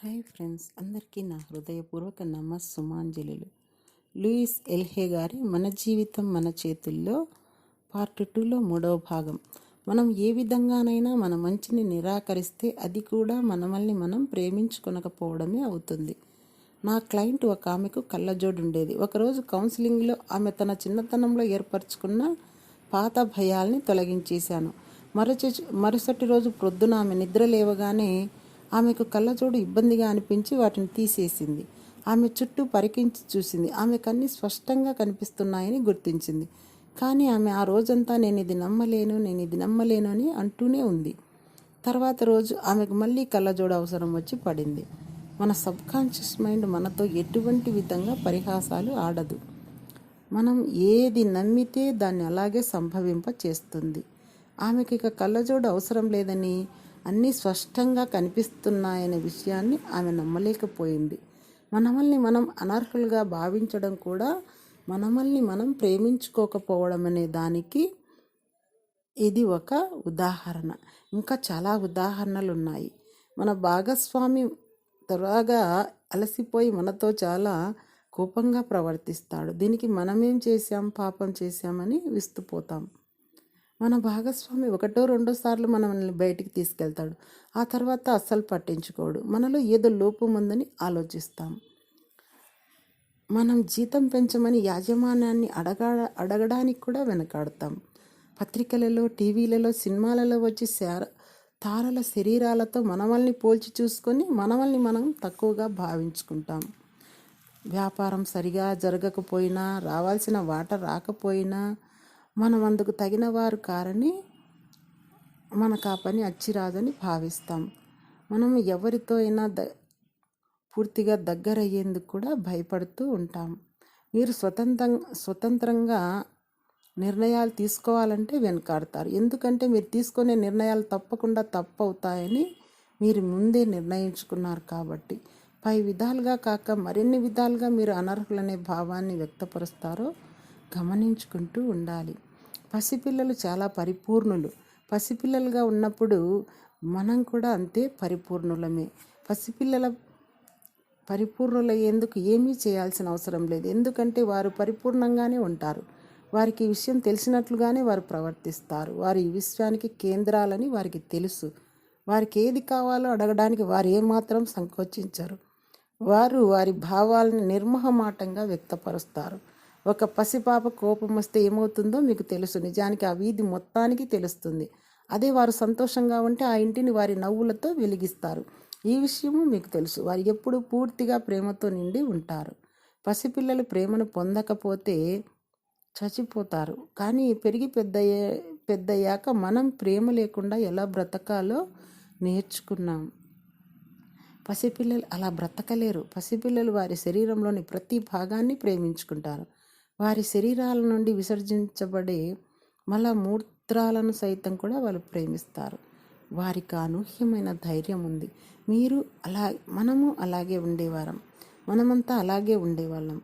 Hi friends, అందరికీ నా హృదయపూర్వక సుమాంజలిలు. లూయిస్ ఎల్హే గారి మన జీవితం మన చేతుల్లో పార్ట్ 2లో 3వ భాగం. మనం ఏ విధంగానైనా మన మంచిని నిరాకరిస్తే అది కూడా మనల్ని మనం ప్రేమించుకొనకపోవడమే అవుతుంది. నా క్లయింట్ ఒక ఆమెకు కళ్ళజోడు ఉండేది. ఒకరోజు కౌన్సిలింగ్లో ఆమె తన చిన్నతనంలో ఏర్పరచుకున్న పాత భయాల్ని తొలగించేశాను. మరుసటి రోజు ప్రొద్దున ఆమె నిద్ర లేవగానే ఆమెకు కళ్ళజోడు ఇబ్బందిగా అనిపించి వాటిని తీసేసింది. ఆమె చుట్టూ పరికించి చూసింది. ఆమెకన్నీ స్పష్టంగా కనిపిస్తున్నాయని గుర్తించింది. కానీ ఆమె ఆ రోజంతా నేను ఇది నమ్మలేను అని అంటూనే ఉంది. తర్వాత రోజు ఆమెకు మళ్ళీ కళ్ళజోడు అవసరం వచ్చి పడింది. మన సబ్కాన్షియస్ మైండ్ మనతో ఎటువంటి విధంగా పరిహాసాలు ఆడదు. మనం ఏది నమ్మితే దాన్ని అలాగే సంభవింప చేస్తుంది. ఆమెకి ఇక కళ్ళజోడు అవసరం లేదని, అన్నీ స్పష్టంగా కనిపిస్తున్నాయనే విషయాన్ని ఆమె నమ్మలేకపోయింది. మనల్ని మనం అనర్హులుగా భావించడం కూడా మనల్ని మనం ప్రేమించుకోకపోవడం అనే దానికి ఇది ఒక ఉదాహరణ. ఇంకా చాలా ఉదాహరణలు ఉన్నాయి. మన భాగస్వామి త్వరగా అలసిపోయి మనతో చాలా కోపంగా ప్రవర్తిస్తాడు. దీనికి మనమేం చేశాం, పాపం చేశామని విస్తుపోతాం. మన భాగస్వామి ఒకటో రెండో సార్లు మనల్ని బయటికి తీసుకెళ్తాడు. ఆ తర్వాత అస్సలు పట్టించుకోడు. మనలో ఏదో లోపం ఉందని ఆలోచిస్తాం. మనం జీతం పెంచమని యాజమాన్యాన్ని అడగడానికి కూడా వెనకాడతాం. పత్రికలలో, టీవీలలో, సినిమాలలో వచ్చి తారల శరీరాలతో మనల్ని పోల్చి చూసుకొని మనల్ని మనం తక్కువగా భావించుకుంటాం. వ్యాపారం సరిగా జరగకపోయినా, రావాల్సిన వాట రాకపోయినా, మనం అందుకు తగిన వారు కారని మనకు ఆ పని అచ్చిరాదని భావిస్తాం. మనం ఎవరితో అయినా పూర్తిగా దగ్గరయ్యేందుకు కూడా భయపడుతూ ఉంటాం. మీరు స్వతంత్రంగా నిర్ణయాలు తీసుకోవాలంటే వెనకాడతారు. ఎందుకంటే మీరు తీసుకునే నిర్ణయాలు తప్పకుండా తప్పు అవుతాయని మీరు ముందే నిర్ణయించుకున్నారు కాబట్టి. పై విధాలుగా కాక మరిన్ని విధాలుగా మీరు అనర్హులనే భావాన్ని వ్యక్తపరుస్తారో గమనించుకుంటూ ఉండాలి. పసిపిల్లలు చాలా పరిపూర్ణులు. పసిపిల్లలుగా ఉన్నప్పుడు మనం కూడా అంతే పరిపూర్ణులమే. పసిపిల్లల పరిపూర్ణులయ్యేందుకు ఏమీ చేయాల్సిన అవసరం లేదు. ఎందుకంటే వారు పరిపూర్ణంగానే ఉంటారు. వారికి ఈ విషయం తెలిసినట్లుగానే వారు ప్రవర్తిస్తారు. వారు ఈ విశ్వానికి కేంద్రాలని వారికి తెలుసు. వారికి ఏది కావాలో అడగడానికి వారు ఏమాత్రం సంకోచించరు. వారు వారి భావాలను నిర్మోహమాటంగా వ్యక్తపరుస్తారు. ఒక పసిపాప కోపం వస్తే ఏమవుతుందో మీకు తెలుసు. నిజానికి ఆ వీధి మొత్తానికి తెలుస్తుంది. అదే వారు సంతోషంగా ఉంటే ఆ ఇంటిని వారి నవ్వులతో వెలిగిస్తారు. ఈ విషయము మీకు తెలుసు. వారు ఎప్పుడూ పూర్తిగా ప్రేమతో నిండి ఉంటారు. పసిపిల్లలు ప్రేమను పొందకపోతే చచ్చిపోతారు. కానీ పెరిగి పెద్దయ్యాక మనం ప్రేమ లేకుండా ఎలా బ్రతకాలో నేర్చుకున్నాం. పసిపిల్లలు అలా బ్రతకలేరు. పసిపిల్లలు వారి శరీరంలోని ప్రతి భాగాన్ని ప్రేమించుకుంటారు. వారి శరీరాల నుండి విసర్జించబడే మూత్రాలను సైతం కూడా వాళ్ళు ప్రేమిస్తారు. వారికి అనూహ్యమైన ధైర్యం ఉంది. మనము అలాగే ఉండేవారం. మనమంతా అలాగే ఉండేవాళ్ళం.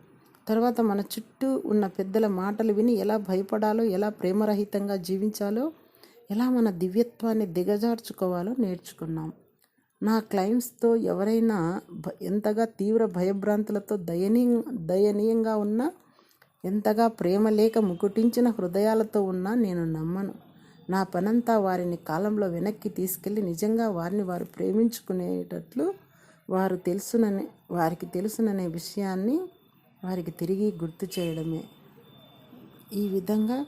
తర్వాత మన చుట్టూ ఉన్న పెద్దల మాటలు విని ఎలా భయపడాలో, ఎలా ప్రేమరహితంగా జీవించాలో, ఎలా మన దివ్యత్వాన్ని దిగజార్చుకోవాలో నేర్చుకున్నాం. నా క్లయింట్స్తో ఎవరైనా ఎంతగా తీవ్ర భయభ్రాంతులతో దయనీయంగా ఉన్నా, ఎంతగా ప్రేమ లేక ముకుటించిన హృదయాలతో ఉన్నా నేను నమ్మను. నా పనంతా వారిని కాలంలో వెనక్కి తీసుకెళ్ళి నిజంగా వారిని వారు ప్రేమించుకునేటట్లు వారికి తెలుసుననే విషయాన్ని వారికి తిరిగి గుర్తు చేయడమే. ఈ విధంగా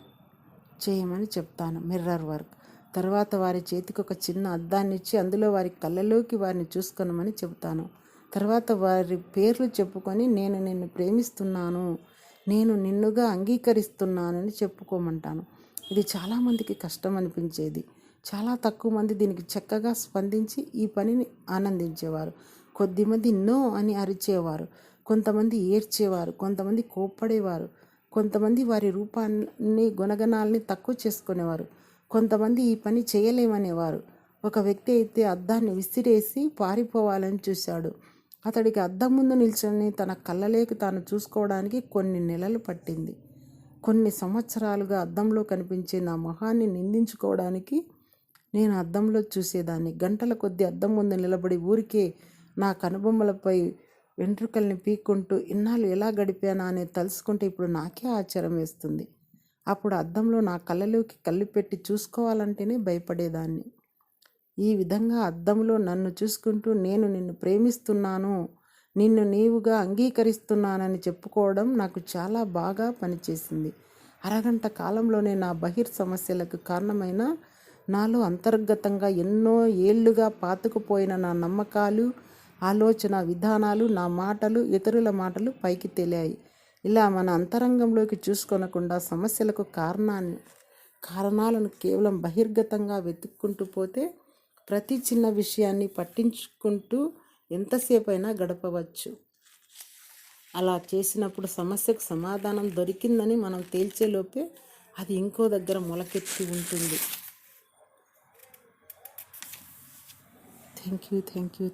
చేయమని చెప్తాను. Mirror work. తర్వాత వారి చేతికి ఒక చిన్న అద్దాన్ని ఇచ్చి అందులో వారి కళ్ళలోకి వారిని చూసుకోనమని చెబుతాను. తర్వాత వారి పేర్లు చెప్పుకొని నేను నిన్ను ప్రేమిస్తున్నాను, నేను నిన్నుగా అంగీకరిస్తున్నానని చెప్పుకోమంటాను. ఇది చాలామందికి కష్టం అనిపించేది. చాలా తక్కువ మంది దీనికి చక్కగా స్పందించి ఈ పనిని ఆనందించేవారు. కొద్దిమంది నో అని అరిచేవారు, కొంతమంది ఏడ్చేవారు, కొంతమంది కోప్పడేవారు, కొంతమంది వారి రూపాన్ని గుణగణాలని తక్కువ చేసుకునేవారు, కొంతమంది ఈ పని చేయలేమనేవారు. ఒక వ్యక్తి అయితే అద్దాన్ని విసిరేసి పారిపోవాలని చూశాడు. అతడికి అద్దం ముందు నిల్చొని తన కళ్ళలోకి తాను చూసుకోవడానికి కొన్ని నెలలు పట్టింది. కొన్ని సంవత్సరాలుగా అద్దంలో కనిపించే నా మొహాన్ని నిందించుకోవడానికి నేను అద్దంలో చూసేదాన్ని. గంటల కొద్దీ అద్దం ముందు నిలబడి ఊరికే నా కనుబొమ్మలపై వెంట్రుకల్ని పీక్కుంటూ ఇన్నాళ్ళు ఎలా గడిపానా అనేది తలుసుకుంటే ఇప్పుడు నాకే ఆశ్చర్యం వేస్తుంది. అప్పుడు అద్దంలో నా కళ్ళలోకి కళ్ళు పెట్టి చూసుకోవాలంటేనే భయపడేదాన్ని. ఈ విధంగా అద్దంలో నన్ను చూసుకుంటూ నేను నిన్ను ప్రేమిస్తున్నాను, నిన్ను నీవుగా అంగీకరిస్తున్నానని చెప్పుకోవడం నాకు చాలా బాగా పనిచేసింది. అరగంట కాలంలోనే నా సమస్యలకు కారణమైన నాలో అంతర్గతంగా ఎన్నో ఏళ్లుగా పాతుకుపోయిన నా నమ్మకాలు, ఆలోచన విధానాలు, నా మాటలు, ఇతరుల మాటలు పైకి తేలాయి. ఇలా మన అంతరంగంలోకి చూసుకొనకుండా సమస్యలకు కారణాలను కేవలం బహిర్గతంగా వెతుక్కుంటూ పోతే ప్రతి చిన్న విషయాన్ని పట్టించుకుంటూ ఎంతసేపైనా గడపవచ్చు. అలా చేసినప్పుడు సమస్యకు సమాధానం దొరికిందని మనం తేల్చేలోపే అది ఇంకో దగ్గర మొలకెత్తి ఉంటుంది. Thank you.